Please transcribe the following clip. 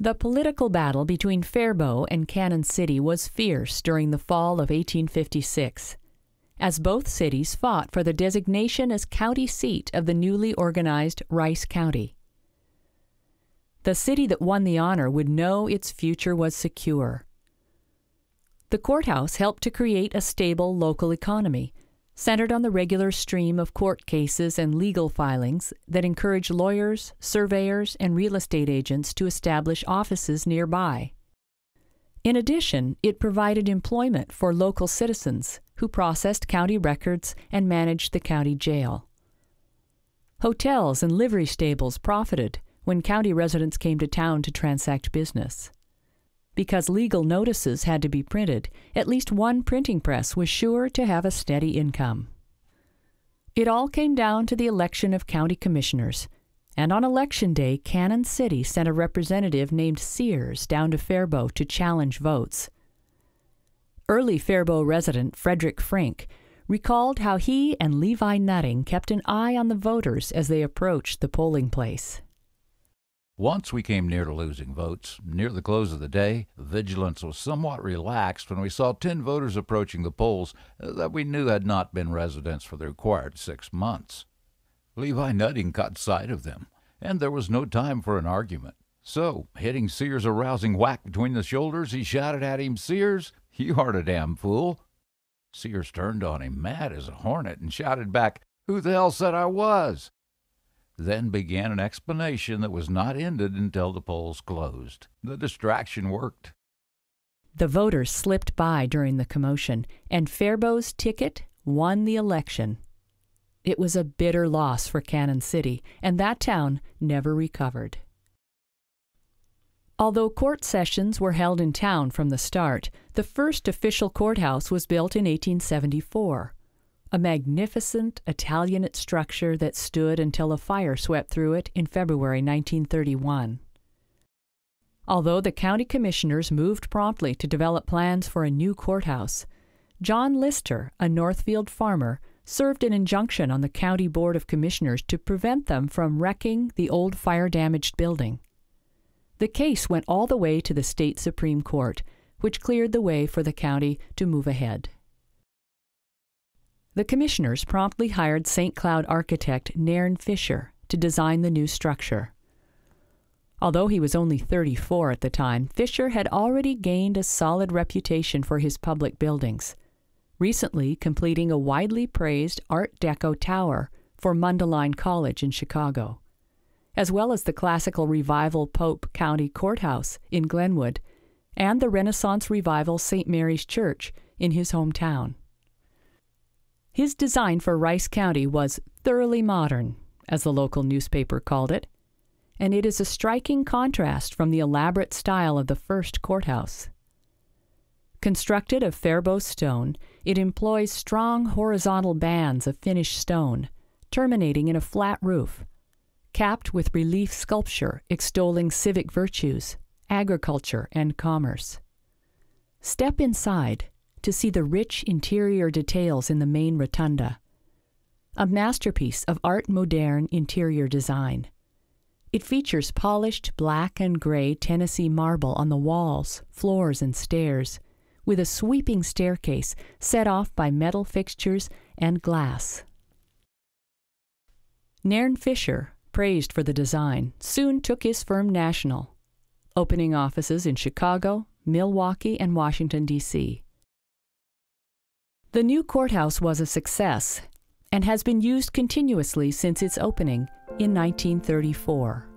The political battle between Faribault and Cannon City was fierce during the fall of 1856, as both cities fought for the designation as county seat of the newly organized Rice County. The city that won the honor would know its future was secure. The courthouse helped to create a stable local economy, centered on the regular stream of court cases and legal filings that encouraged lawyers, surveyors, and real estate agents to establish offices nearby. In addition, it provided employment for local citizens who processed county records and managed the county jail. Hotels and livery stables profited when county residents came to town to transact business. Because legal notices had to be printed, at least one printing press was sure to have a steady income. It all came down to the election of county commissioners, and on election day, Cannon City sent a representative named Sears down to Faribault to challenge votes. Early Faribault resident Frederick Frink recalled how he and Levi Nutting kept an eye on the voters as they approached the polling place. Once we came near to losing votes. Near the close of the day, vigilance was somewhat relaxed when we saw 10 voters approaching the polls that we knew had not been residents for the required 6 months. Levi Nutting caught sight of them, and there was no time for an argument. So, hitting Sears a rousing whack between the shoulders, he shouted at him, "Sears, you aren't a damn fool." Sears turned on him, mad as a hornet, and shouted back, "Who the hell said I was?" Then began an explanation that was not ended until the polls closed. The distraction worked. The voters slipped by during the commotion, and Faribault's ticket won the election. It was a bitter loss for Cannon City, and that town never recovered. Although court sessions were held in town from the start, the first official courthouse was built in 1874. A magnificent Italianate structure that stood until a fire swept through it in February 1931. Although the county commissioners moved promptly to develop plans for a new courthouse, John Lister, a Northfield farmer, served an injunction on the County Board of Commissioners to prevent them from wrecking the old fire-damaged building. The case went all the way to the state Supreme Court, which cleared the way for the county to move ahead. The commissioners promptly hired St. Cloud architect Nairne Fisher to design the new structure. Although he was only 34 at the time, Fisher had already gained a solid reputation for his public buildings, recently completing a widely praised Art Deco tower for Mundelein College in Chicago, as well as the Classical Revival Pope County Courthouse in Glenwood and the Renaissance Revival St. Mary's Church in his hometown. His design for Rice County was thoroughly modern, as the local newspaper called it, and it is a striking contrast from the elaborate style of the first courthouse. Constructed of Faribault stone, it employs strong horizontal bands of finished stone, terminating in a flat roof, capped with relief sculpture extolling civic virtues, agriculture, and commerce. Step inside to see the rich interior details in the main rotunda, a masterpiece of Art Moderne interior design. It features polished black and gray Tennessee marble on the walls, floors, and stairs, with a sweeping staircase set off by metal fixtures and glass. Nairne Fisher, praised for the design, soon took his firm national, opening offices in Chicago, Milwaukee, and Washington, D.C. The new courthouse was a success and has been used continuously since its opening in 1934.